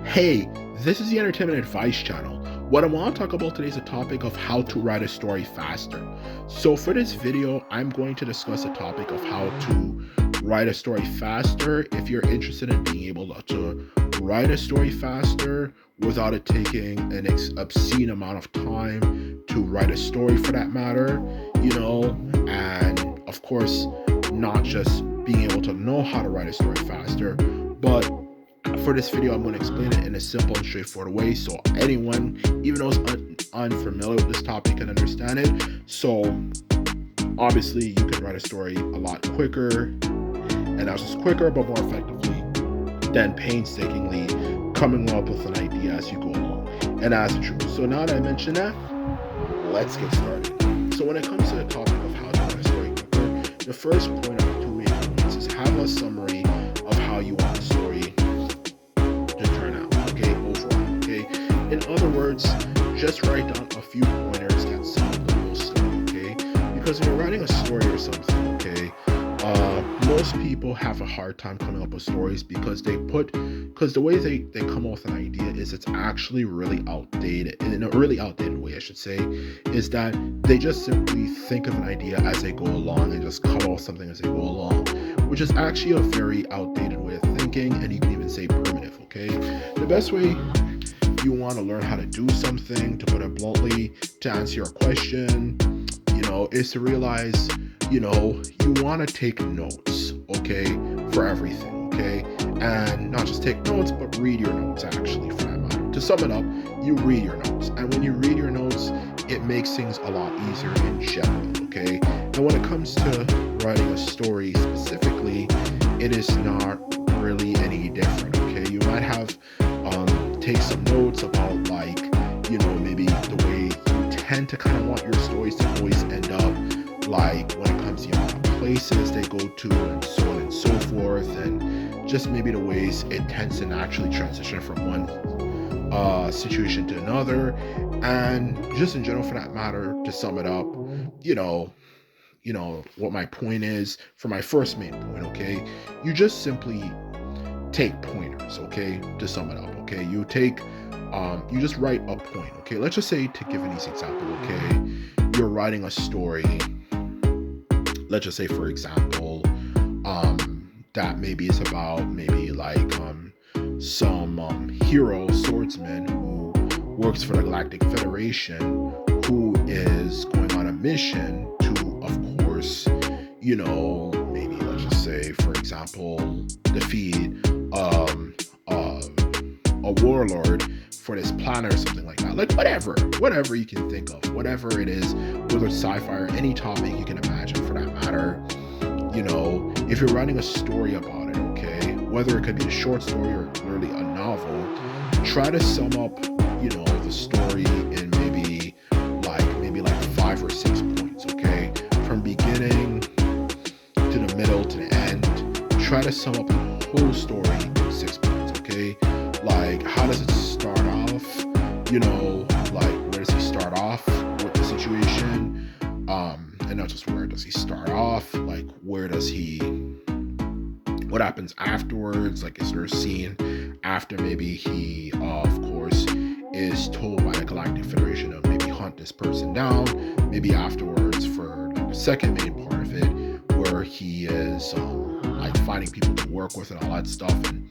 Hey, this is the Entertainment Advice Channel. What I want to talk about today is a topic of how to write a story faster. So for this video, I'm going to discuss a topic of how to write a story faster. If you're interested in being able to write a story faster without it taking an obscene amount of time to write a story for that matter, and of course, not just being able to know how to write a story faster, but for this video, I'm going to explain it in a simple and straightforward way so anyone, even those unfamiliar with this topic, can understand it. So obviously, you can write a story a lot quicker, and not just quicker, but more effectively than painstakingly coming up with an idea as you go along. And that's true. So now that I mentioned that, let's get started. So when it comes to the topic of how to write a story quicker, the first point of the two main points is have a summary of how you want the story in other words, just write down a few pointers that sum up the whole story, okay? Because when you're writing a story or something, okay, most people have a hard time coming up with stories because the way they come up with an idea is it's actually really outdated, in a really outdated way, I should say, is that they just simply think of an idea as they go along and just come up with something as they go along, which is actually a very outdated way of thinking, and you can even say primitive, okay? The best way you want to learn how to do something, to put it bluntly, to answer your question, is to realize, you want to take notes, okay, for everything, okay? And not just take notes, but read your notes, actually, for that matter. To sum it up, you read your notes. And when you read your notes, it makes things a lot easier in general, okay? And when it comes to writing a story specifically, it is not really any different, okay? You might have take some notes about maybe the way you tend to kind of want your stories to always end up, like when it comes to the amount of places they go to and so on and so forth, and just maybe the ways it tends to naturally transition from one situation to another, and just in general for that matter, to sum it up, what my point is for my first main point, okay? You just simply take pointers, okay, to sum it up, okay? You just write a point, okay? Let's just say, to give an easy example, okay, you're writing a story, let's just say, for example, that maybe is about some hero swordsman who works for the Galactic Federation, who is going on a mission to, of course, maybe let's just say, for example, defeat a warlord for this planet or something like that. Like whatever you can think of, whatever it is, whether it's sci-fi or any topic you can imagine for that matter. If you're writing a story about it, okay, whether it could be a short story or literally a novel, try to sum up, the story in maybe like 5 or 6 points, okay, from beginning to the middle to the end. Try to sum up the whole story in 6 points, okay? Like, how does it start off? Like, where does he start off with the situation? And not just where does he start off, like, what happens afterwards? Like, is there a scene after maybe he, of course, is told by the Galactic Federation to maybe hunt this person down? Maybe afterwards, for like the second main part of it, where he is like finding people to work with and all that stuff, and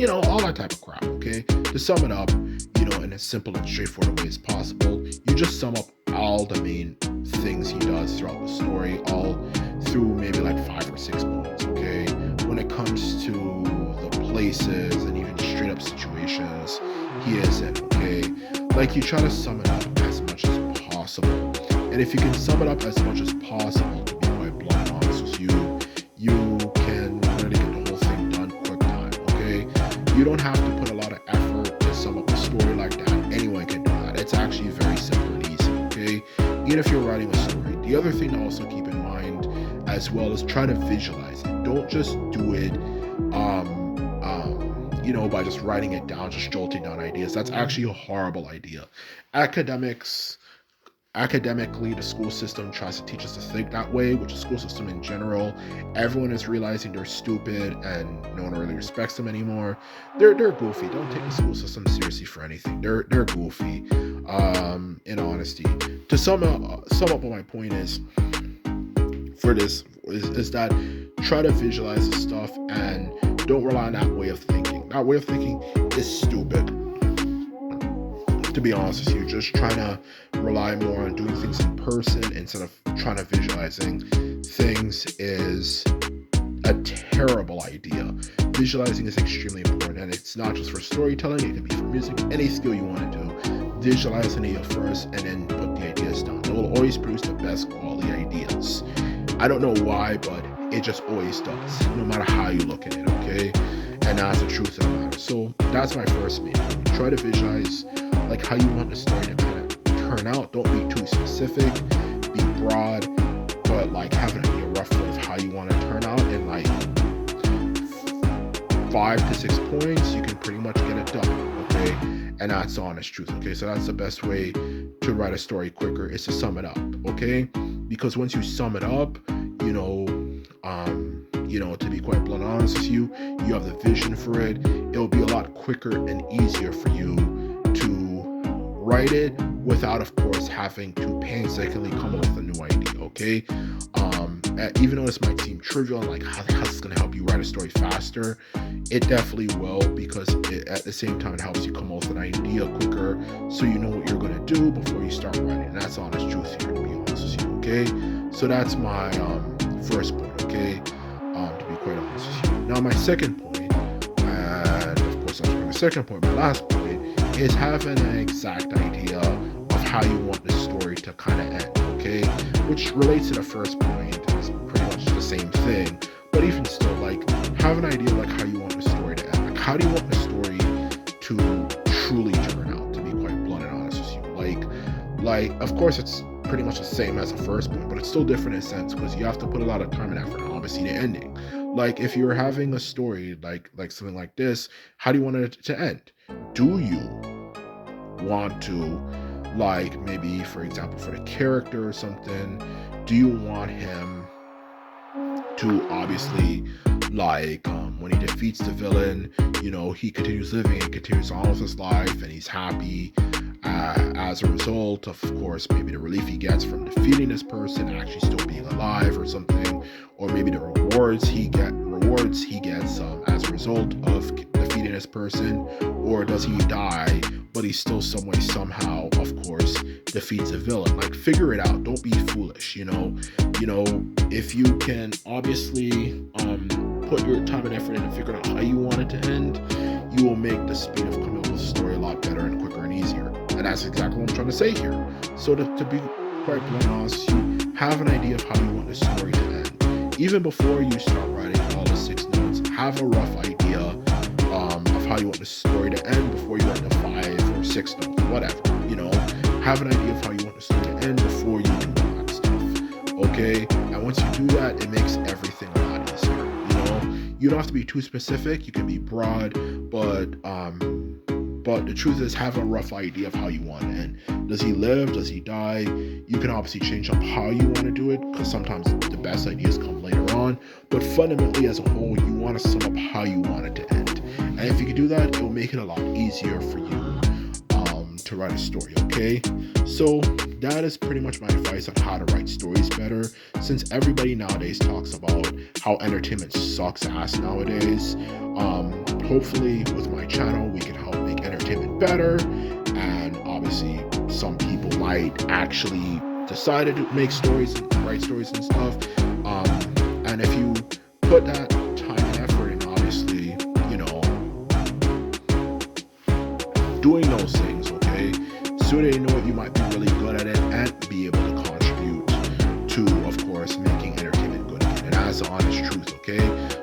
all that type of crap, okay? To sum it up, in as simple and straightforward way as possible, you just sum up all the main things he does throughout the story, all through maybe like 5 or 6 points, okay? When it comes to the places and even straight up situations he is in, okay? Like, you try to sum it up as much as possible. And if you can sum it up as much as possible, to be quite blunt and honest with you, you can really get the whole thing done quick time, okay? You don't have to put a lot of effort to sum up a story like that. Anyone can do that. It's actually very simple and easy, okay? Even if you're writing a story. The other thing to also keep in mind as well is try to visualize it. Don't just do it by just writing it down, just jolting down ideas. That's actually a horrible idea. Academics Academically, the school system tries to teach us to think that way, which the school system in general, everyone is realizing they're stupid and no one really respects them anymore. They're goofy. Don't take the school system seriously for anything. They're goofy. In honesty, to sum up what my point is for this is that try to visualize the stuff and don't rely on that way of thinking. That way of thinking is stupid, to be honest with you. Just trying to rely more on doing things in person instead of trying to visualizing things is a terrible idea. Visualizing is extremely important, and it's not just for storytelling, it can be for music, any skill you want to do. Visualize an idea first and then put the ideas down. It will always produce the best quality ideas. I don't know why, but it just always does, no matter how you look at it, okay? And that's the truth of the matter. So that's my first main point. Try to visualize like how you want the story to kind of turn out. Don't be too specific, be broad, but like have an idea roughly of how you want to turn out in like 5 to 6 points. You can pretty much get it done, okay? And that's the honest truth, okay? So that's the best way to write a story quicker, is to sum it up, okay? Because once you sum it up, to be quite blunt and honest with you, you have the vision for it. It'll be a lot quicker and easier for you to write it without, of course, having to painstakingly come up with a new idea, okay? Even though this might seem trivial and like how this is going to help you write a story faster, it definitely will, because at the same time it helps you come up with an idea quicker, so you know what you're going to do before you start writing. And that's the honest truth here, to be honest with you, okay? So that's my first point, okay? To be quite honest with you. Now my second point, and of course that's my second point, my last point, is having an exact idea of how you want the story to kind of end, okay? Which relates to the first point. It's pretty much the same thing, but even still, like, have an idea like how you want the story to end. Like, how do you want the story to truly turn out, to be quite blunt and honest with you? Like of course it's pretty much the same as the first point, but it's still different in a sense, because you have to put a lot of time and effort on obviously the ending. Like if you're having a story like something like this, how do you want it to end? Do you want to, like, maybe for example for the character or something, do you want him to obviously, like, when he defeats the villain, he continues living and continues on with his life and he's happy, as a result of course, maybe the relief he gets from defeating this person actually still being alive or something, or maybe the rewards he gets as a result of defeating this person, or does he die but he still some way somehow, of course, defeats a villain? Like, figure it out. Don't be foolish. If you can obviously put your time and effort into figuring out how you want it to end, you will make the speed of coming up with a story a lot better and quicker and easier. And that's exactly what I'm trying to say here. So to be quite blunt and honest, you have an idea of how you want the story to end. Even before you start writing all the 6 notes, have a rough idea of how you want the story to end before you write the 5 or 6 notes, whatever. Have an idea of how you want the story to end before you do all that stuff. Okay? And once you do that, it makes everything a lot easier. You don't have to be too specific. You can be broad, but the truth is, have a rough idea of how you want it end. Does he live? Does he die? You can obviously change up how you want to do it, because sometimes the best ideas come later on. But fundamentally, as a whole, you want to sum up how you want it to end. And if you can do that, it will make it a lot easier for you to write a story, okay? So that is pretty much my advice on how to write stories better, since everybody nowadays talks about how entertainment sucks ass nowadays. Hopefully with my channel we can help make entertainment better, and obviously some people might actually decide to make stories and write stories and stuff, and if you put that time and effort in, obviously, doing those things, okay, sooner you know it, you might be really good at it and be able to contribute to, of course, making entertainment good again. And that's the honest truth, okay?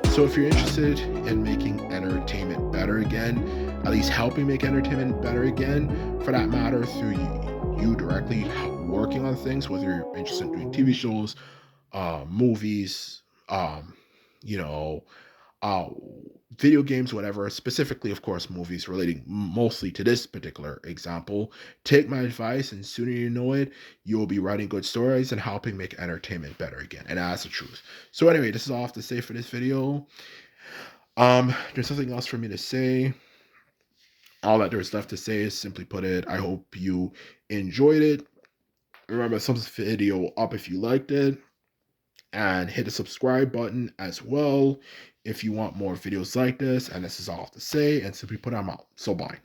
So if you're interested in making entertainment better again, at least helping make entertainment better again, for that matter, through you directly working on things, whether you're interested in doing TV shows, movies, uh, video games, whatever, specifically, of course, movies relating mostly to this particular example. Take my advice, and sooner you know it, you'll be writing good stories and helping make entertainment better again. And that's the truth. So anyway, this is all I have to say for this video. There's nothing else for me to say. All that there's left to say is, simply put it, I hope you enjoyed it. Remember, thumbs this video up if you liked it, and hit the subscribe button as well if you want more videos like this. And this is all I have to say, and simply put, I'm out. So bye.